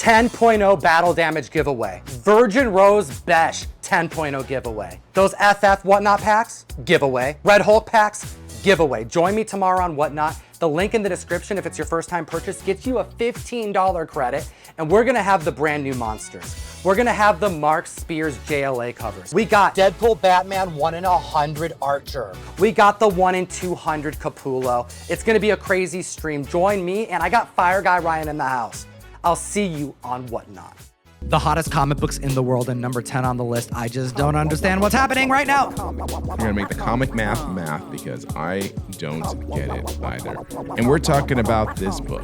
10.0 battle damage giveaway. Virgin Rose Besh 10.0 giveaway. Those FF Whatnot packs, giveaway. Red Hulk packs, giveaway. Join me tomorrow on Whatnot. The link in the description, if it's your first time purchase, gets you a $15 credit, and we're gonna have the brand new monsters. We're gonna have the Mark Spears JLA covers. We got Deadpool Batman 1 in 100 Archer. We got the 1 in 200 Capullo. It's gonna be a crazy stream. Join me, and I got Fire Guy Ryan in the house. I'll see you on Whatnot. The hottest comic books in the world and number 10 on the list. I just don't understand what's happening right now. You're gonna make the comic math because I don't get it either. And we're talking about this book.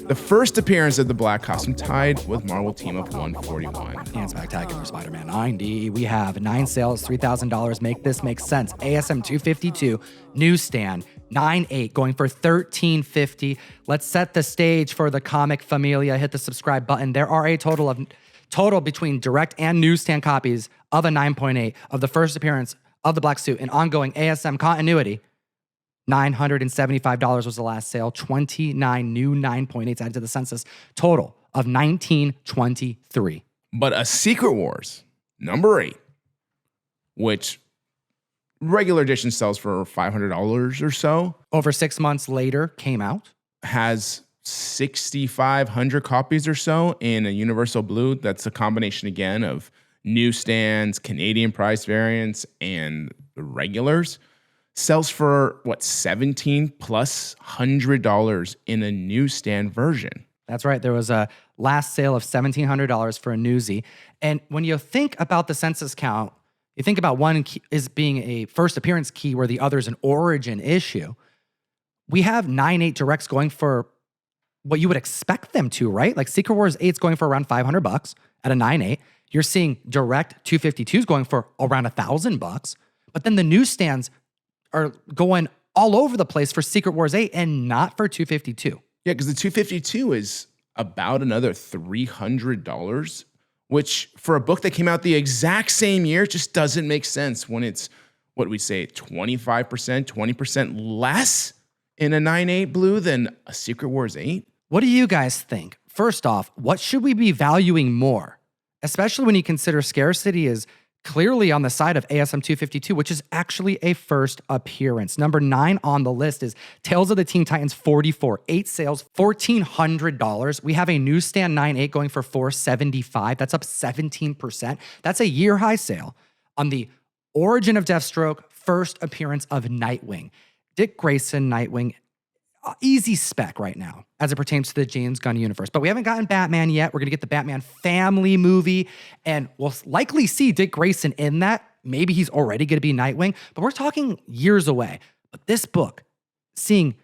The first appearance of the Black Costume tied with Marvel Team Up 141. And Spectacular Spider-Man 90. We have 9 sales, $3,000. Make this make sense. ASM 252, newsstand. 9.8 going for $13.50. Let's set the stage for the comic familia. Hit the subscribe button. There are a total between direct and newsstand copies of a 9.8 of the first appearance of the black suit and ongoing ASM continuity. $975 was the last sale. 29 new 9.8s added to the census. Total of 1923. But a Secret Wars number 8, which regular edition sells for $500 or so. Over 6 months later, came out. Has 6,500 copies or so in a Universal Blue. That's a combination, again, of newsstands, Canadian price variants, and the regulars. Sells for, $17 plus $100 in a newsstand version. That's right. There was a last sale of $1,700 for a newsie. And when you think about the census count, you think about one key is being a first appearance key where the other is an origin issue. We have 9.8 directs going for what you would expect them to, right? Like Secret Wars 8's going for around $500 at a 9.8. You're seeing direct 252s going for around $1,000. But then the newsstands are going all over the place for Secret Wars 8 and not for 252. Yeah, because the 252 is about another $300, which for a book that came out the exact same year just doesn't make sense when it's, what we say, 25%, 20% less in a 9.8 blue than a Secret Wars 8. What do you guys think? First off, what should we be valuing more? Especially when you consider scarcity is clearly on the side of ASM 252, which is actually a first appearance. Number 9 on the list is Tales of the Teen Titans 44. 8 sales, $1,400. We have a newsstand 9.8 going for $475. That's up 17%. That's a year high sale on the origin of Deathstroke, first appearance of Nightwing. Dick Grayson, Nightwing, easy spec right now as it pertains to the James Gunn universe. But we haven't gotten Batman yet. We're going to get the Batman family movie, and we'll likely see Dick Grayson in that. Maybe he's already going to be Nightwing, but we're talking years away. But this book, seeing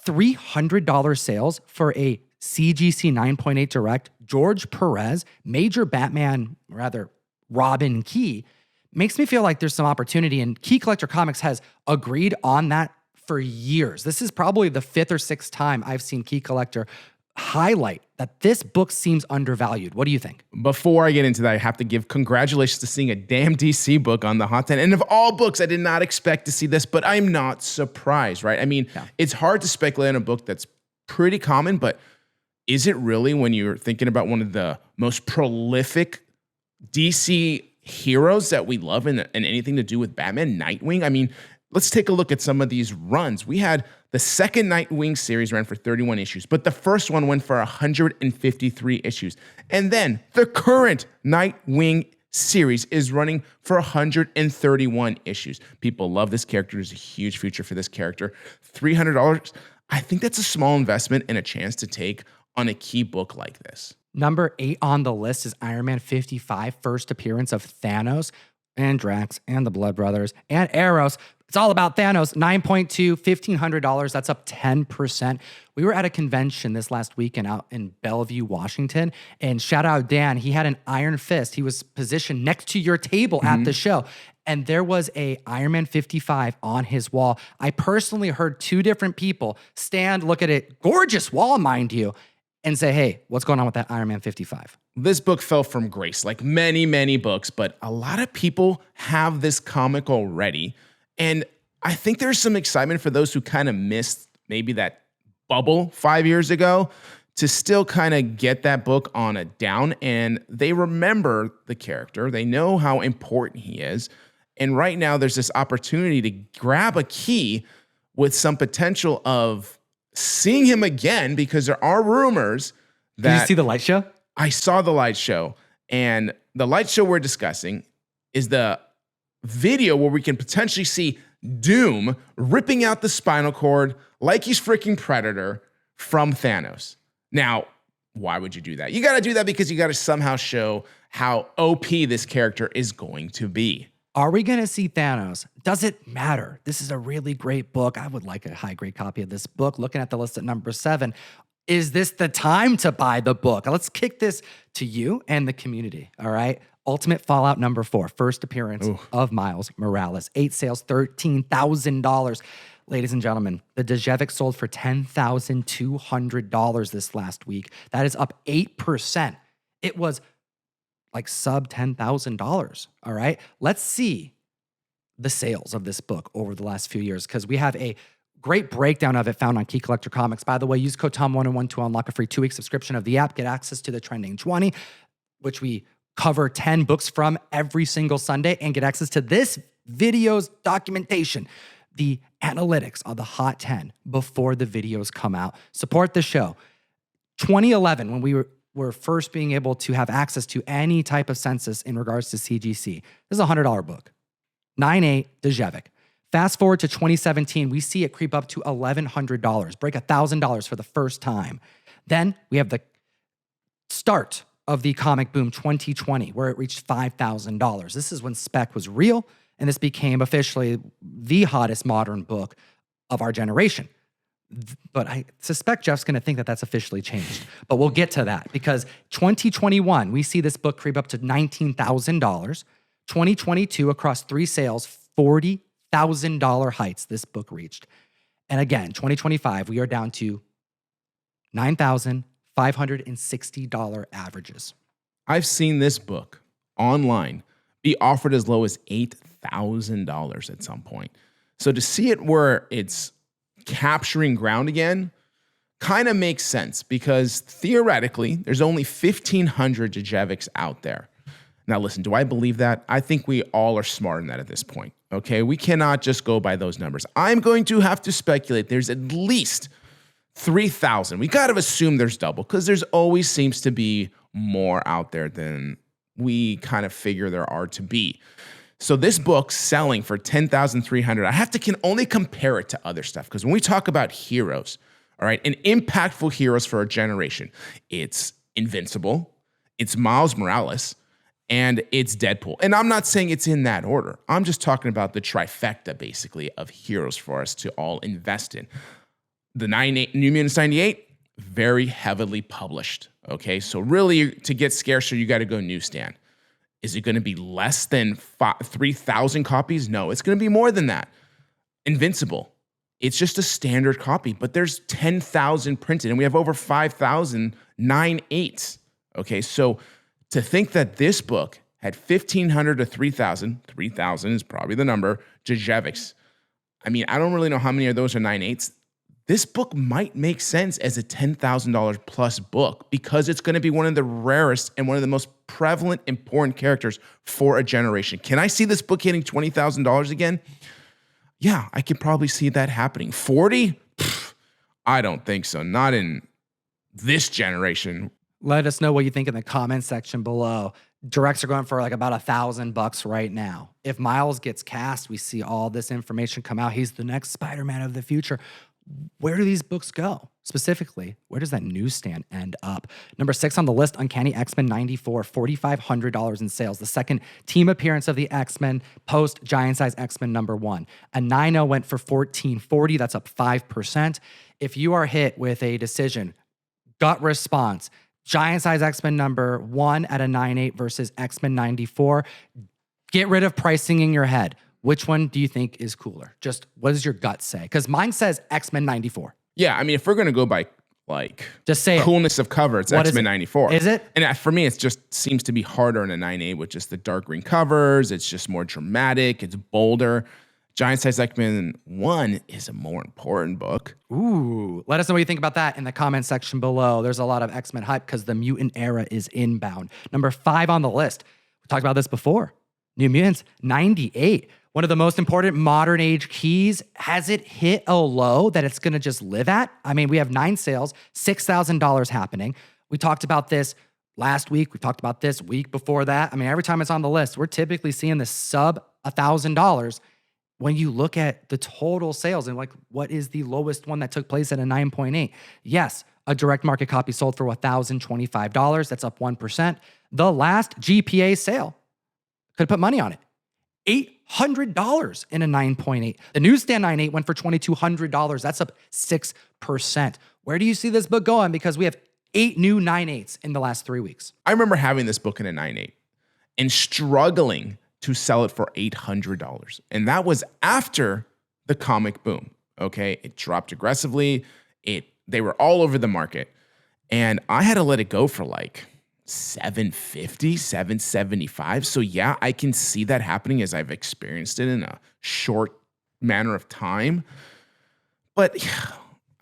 $300 sales for a CGC 9.8 direct, George Perez, major Batman, rather Robin Key, makes me feel like there's some opportunity, and Key Collector Comics has agreed on that for years. This is probably the 5th or 6th time I've seen Key Collector highlight that this book seems undervalued. What do you think? Before I get into that, I have to give congratulations to seeing a damn DC book on the Hot 10. And of all books, I did not expect to see this, but I'm not surprised, right? I mean, It's hard to speculate on a book that's pretty common, but is it really when you're thinking about one of the most prolific DC heroes that we love in anything to do with Batman, Nightwing? I mean, let's take a look at some of these runs. We had the second Nightwing series ran for 31 issues, but the first one went for 153 issues. And then the current Nightwing series is running for 131 issues. People love this character. There's a huge future for this character. $300, I think that's a small investment and a chance to take on a key book like this. Number 8 on the list is Iron Man 55, first appearance of Thanos and Drax and the Blood Brothers and Eros. It's all about Thanos. 9.2, $1,500. That's up 10%. We were at a convention this last weekend out in Bellevue, Washington. And shout out Dan. He had an iron fist. He was positioned next to your table at the show. And there was a Iron Man 55 on his wall. I personally heard 2 different people stand, look at it, gorgeous wall, mind you, and say, hey, what's going on with that Iron Man 55? This book fell from grace, like many, many books, but a lot of people have this comic already. And I think there's some excitement for those who kind of missed maybe that bubble 5 years ago to still kind of get that book on a down, and they remember the character. They know how important he is. And right now there's this opportunity to grab a key with some potential of seeing him again, because there are rumors that... Did you see the light show? I saw the light show, and the light show we're discussing is the video where we can potentially see Doom ripping out the spinal cord like he's freaking Predator from Thanos. Now, why would you do that? You got to do that because you got to somehow show how OP this character is going to be. Are we going to see Thanos? Does it matter? This is a really great book. I would like a high-grade copy of this book. Looking at the list at number 7, is this the time to buy the book? Let's kick this to you and the community, all right? Ultimate Fallout number 4, first appearance of Miles Morales. 8 sales, $13,000. Ladies and gentlemen, the Djevik sold for $10,200 this last week. That is up 8%. It was like sub $10,000, all right? Let's see the sales of this book over the last few years, because we have a great breakdown of it found on Key Collector Comics. By the way, use code TOM101 to unlock a free 2-week subscription of the app. Get access to the Trending 20, which we cover 10 books from every single Sunday, and get access to this video's documentation, the analytics of the Hot 10 before the videos come out. Support the show. 2011, when we were first being able to have access to any type of census in regards to CGC. This is a $100 book. 9.8 Djevik. Fast forward to 2017, we see it creep up to $1,100, break $1,000 for the first time. Then we have the start of the comic boom 2020, where it reached $5,000. This is when Spec was real, and this became officially the hottest modern book of our generation. But I suspect Jeff's going to think that that's officially changed. But we'll get to that, because 2021, we see this book creep up to $19,000. 2022, across 3 sales, $40,000 heights this book reached. And again, 2025, we are down to $9,560 averages. I've seen this book online be offered as low as $8,000 at some point. So to see it where it's capturing ground again kind of makes sense, because theoretically there's only 1,500 Djeviks out there. Now listen, do I believe that? I think we all are smart in that at this point. Okay, we cannot just go by those numbers. I'm going to have to speculate there's at least 3,000. We got to assume there's double, because there's always seems to be more out there than we kind of figure there are to be. So this book selling for $10,300, can only compare it to other stuff, because when we talk about heroes, all right, and impactful heroes for a generation, it's Invincible, it's Miles Morales, and it's Deadpool. And I'm not saying it's in that order. I'm just talking about the trifecta, basically, of heroes for us to all invest in. The New Mutants 98, very heavily published, okay? So really, to get scarcer, you got to go newsstand. Is it going to be less than 3,000 copies? No, it's going to be more than that. Invincible, it's just a standard copy, but there's 10,000 printed, and we have over 5,000 9/8. Okay, so to think that this book had 1,500 to 3,000 is probably the number, Djeviks. I mean, I don't really know how many of those are 9/8. This book might make sense as a $10,000 plus book, because it's going to be one of the rarest and one of the most prevalent, important characters for a generation. Can I see this book hitting $20,000 again? Yeah, I could probably see that happening. 40? I don't think so. Not in this generation. Let us know what you think in the comment section below. Directs are going for like about $1,000 right now. If Miles gets cast, we see all this information come out. He's the next Spider-Man of the future. Where do these books go? Specifically, where does that newsstand end up? Number 6 on the list, Uncanny X-Men 94, $4,500 in sales. The second team appearance of the X-Men post Giant Size X-Men number 1. A 9.0 went for $1,440. That's up 5%. If you are hit with a decision, gut response, Giant Size X-Men number 1 at a 9.8 versus X-Men 94, get rid of pricing in your head. Which one do you think is cooler? Just what does your gut say? Because mine says X-Men 94. Yeah, I mean, if we're going to go by like just say coolness of cover, it's X-Men 94. Is it? And for me, it just seems to be harder in a 9.8 with just the dark green covers. It's just more dramatic. It's bolder. Giant Size X-Men 1 is a more important book. Ooh, let us know what you think about that in the comment section below. There's a lot of X-Men hype because the mutant era is inbound. Number 5 on the list. We talked about this before. New Mutants 98. One of the most important modern age keys. Has it hit a low that it's going to just live at? I mean, we have 9 sales, $6,000 happening. We talked about this last week. We talked about this week before that. I mean, every time it's on the list, we're typically seeing this sub $1,000. When you look at the total sales and like what is the lowest one that took place at a 9.8? Yes, a direct market copy sold for $1,025. That's up 1%. The last GPA sale, could put money on it, $800 in a 9.8. The newsstand 9.8 went for $2,200. That's up 6%. Where do you see this book going? Because we have 8 new 9.8s in the last 3 weeks. I remember having this book in a 9.8 and struggling to sell it for $800. And that was after the comic boom, okay? It dropped aggressively. They were all over the market. And I had to let it go for like $750, $775. So yeah, I can see that happening as I've experienced it in a short manner of time. But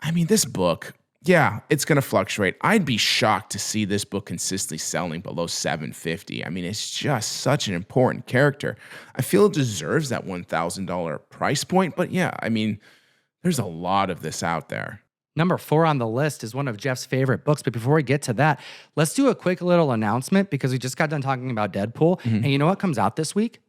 I mean, this book, yeah, it's going to fluctuate. I'd be shocked to see this book consistently selling below $750. I mean, it's just such an important character. I feel it deserves that $1,000 price point. But yeah, I mean, there's a lot of this out there. Number 4 on the list is one of Jeff's favorite books. But before we get to that, let's do a quick little announcement because we just got done talking about Deadpool. And you know what comes out this week?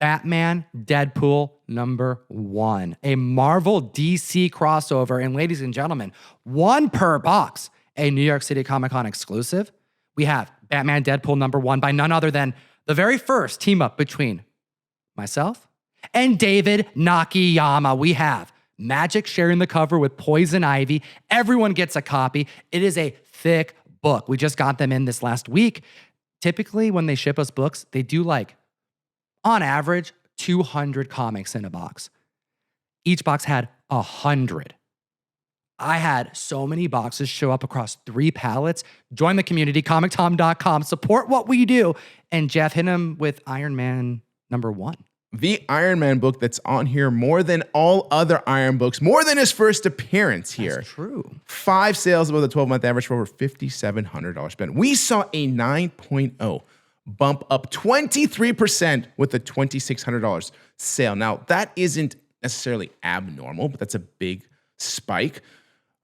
Batman Deadpool number 1, a Marvel DC crossover. And ladies and gentlemen, 1 per box, a New York City Comic Con exclusive. We have Batman Deadpool number 1 by none other than the very first team up between myself and David Nakayama. We have Magic sharing the cover with Poison Ivy. Everyone gets a copy. It is a thick book. We just got them in this last week. Typically, when they ship us books, they do like, on average, 200 comics in a box. Each box had 100. I had so many boxes show up across 3 pallets. Join the community, comictom.com, support what we do. And Jeff, hit him with Iron Man number 1. The Iron Man book that's on here more than all other Iron books, more than his first appearance here. That's true. 5 sales above the 12-month average for over $5,700 spent. We saw a 9.0 bump up 23% with a $2,600 sale. Now, that isn't necessarily abnormal, but that's a big spike.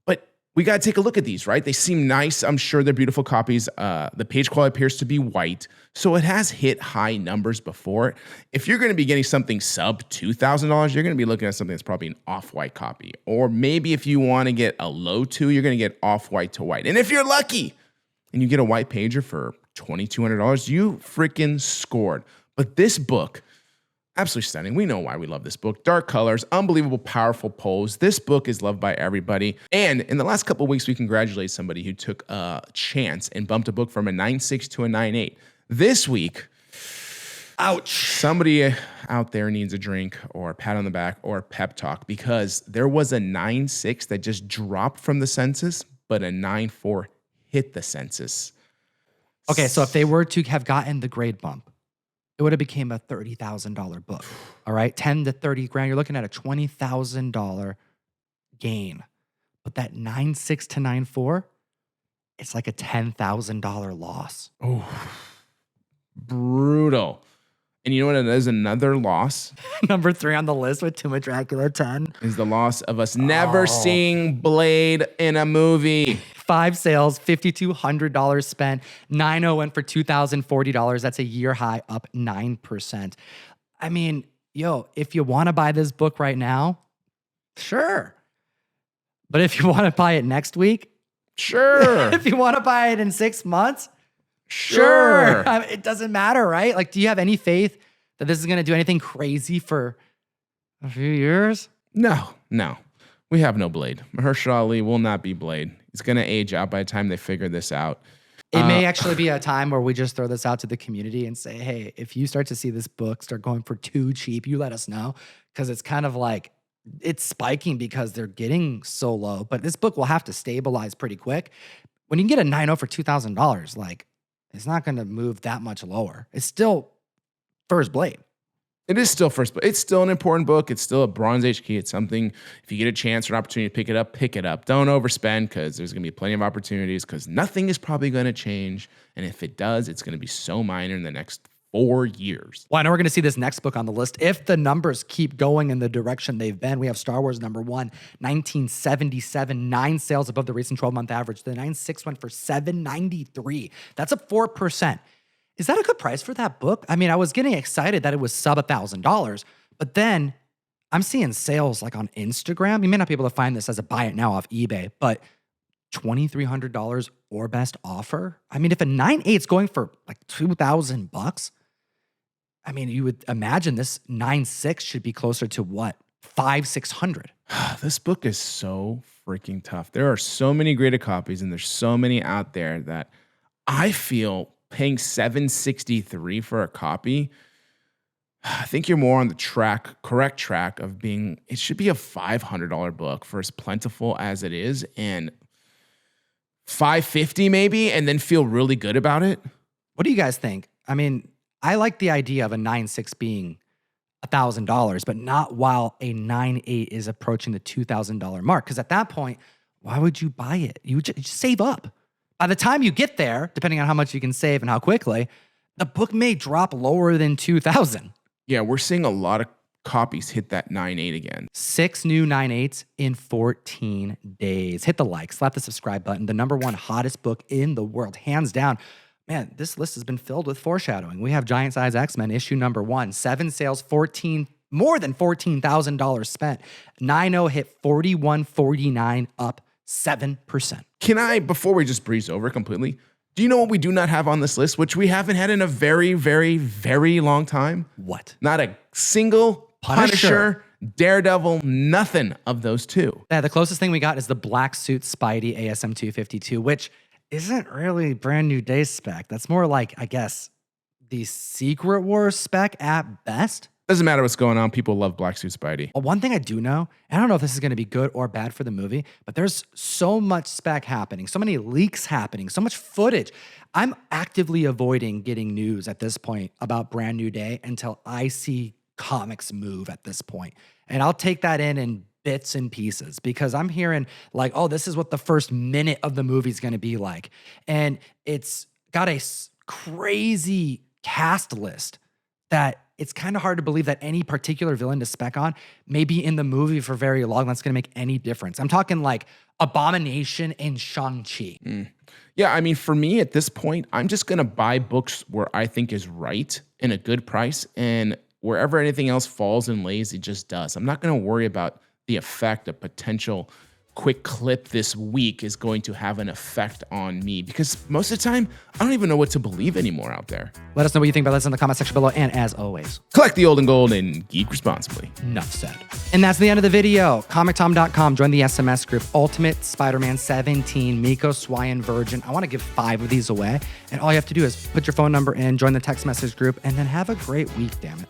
But we got to take a look at these, right? They seem nice. I'm sure they're beautiful copies. The page quality appears to be white, so it has hit high numbers before. If you're going to be getting something sub $2,000, you're going to be looking at something that's probably an off-white copy. Or maybe if you want to get a low 2, you're going to get off-white to white. And if you're lucky and you get a white pager for $2,200, you freaking scored. But this book, absolutely stunning. We know why we love this book. Dark colors, unbelievable, powerful pose. This book is loved by everybody. And in the last couple of weeks, we congratulate somebody who took a chance and bumped a book from a 9.6 to a 9.8. This week, ouch, somebody out there needs a drink or a pat on the back or a pep talk because there was a 9.6 that just dropped from the census, but a 9.4 hit the census. Okay, so if they were to have gotten the grade bump, it would have became a $30,000 book. All right, 10 to 30 grand. You're looking at a $20,000 gain. But that 9.6 to 9.4, it's like a $10,000 loss. Oh, brutal. And you know what it is? Another loss. Number 3 on the list with Tomb of Dracula 10 is the loss of us never seeing Blade in a movie. 5 sales, $5,200 spent. 9.0 went for $2,040. That's a year high, up 9%. I mean, if you want to buy this book right now, sure. But if you want to buy it next week, sure. If you want to buy it in 6 months, sure. I mean, it doesn't matter, right? Like, do you have any faith that this is going to do anything crazy for a few years? No. We have no Blade. Mahershala Ali will not be Blade. He's going to age out by the time they figure this out. It may actually be a time where we just throw this out to the community and say, hey, if you start to see this book start going for too cheap, you let us know. Because it's kind of like, it's spiking because they're getting so low. But this book will have to stabilize pretty quick. When you can get a 9.0 for $2,000, like, it's not going to move that much lower. It's still first Blade. It is still first book. It's still an important book. It's still a Bronze Age key. It's something, if you get a chance or an opportunity to pick it up, pick it up. Don't overspend because there's going to be plenty of opportunities because nothing is probably going to change. And if it does, it's going to be so minor in the next 4 years. Well, I know we're going to see this next book on the list. If the numbers keep going in the direction they've been, we have Star Wars #1, 1977, 9 sales above the recent 12-month average. The 9.6 went for $793. That's up 4%. Is that a good price for that book? I mean, I was getting excited that it was sub $1,000, but then I'm seeing sales like on Instagram. You may not be able to find this as a buy it now off eBay, but $2,300 or best offer. I mean, if a 9.8 is going for like $2,000, I mean, you would imagine this 9.6 should be closer to what? $500-600. This book is so freaking tough. There are so many graded copies and there's so many out there that I feel paying $763 for a copy, I think you're more on the correct track of being, it should be a $500 book for as plentiful as it is, and $550 maybe, and then feel really good about it. What do you guys think? I mean, I like the idea of a 9.6 being $1,000, but not while a 9.8 is approaching the $2,000 mark. Because at that point, why would you buy it? You would just save up. By the time you get there, depending on how much you can save and how quickly, the book may drop lower than $2,000. Yeah, we're seeing a lot of copies hit that 9.8 again. 6 new 9.8s in 14 days. Hit the like, slap the subscribe button. The #1 hottest book in the world, hands down. Man, this list has been filled with foreshadowing. We have Giant Size X-Men issue #1, 7 sales, more than $14,000 spent. 9.0 hit 41.49, up 7%. Can I, before we just breeze over completely, do you know what we do not have on this list, which we haven't had in a very, very, very long time? What? Not a single Punisher, Daredevil, nothing of those two. Yeah, the closest thing we got is the Black Suit Spidey ASM 252, which isn't really Brand New Day spec. That's more like, I guess, the Secret Wars spec at best. Doesn't matter what's going on. People love Black Suit Spidey. Well, one thing I do know, and I don't know if this is going to be good or bad for the movie, but there's so much spec happening, so many leaks happening, so much footage. I'm actively avoiding getting news at this point about Brand New Day until I see comics move at this point. And I'll take that in bits and pieces because I'm hearing like, oh, this is what the first minute of the movie is going to be like. And it's got a crazy cast list that it's kind of hard to believe that any particular villain to spec on may be in the movie for very long. That's going to make any difference. I'm talking like Abomination and Shang-Chi. Yeah, I mean, for me at this point, I'm just going to buy books where I think is right and a good price, and wherever anything else falls and lays, it just does. I'm not going to worry about the effect a potential quick clip this week is going to have an effect on me, because most of the time, I don't even know what to believe anymore out there. Let us know what you think about this in the comment section below. And as always, collect the old and gold and geek responsibly. Enough said. And that's the end of the video. ComicTom.com. Join the SMS group. Ultimate Spider-Man 17, Miko, Swine, Virgin. I want to give 5 of these away. And all you have to do is put your phone number in, join the text message group, and then have a great week, damn it.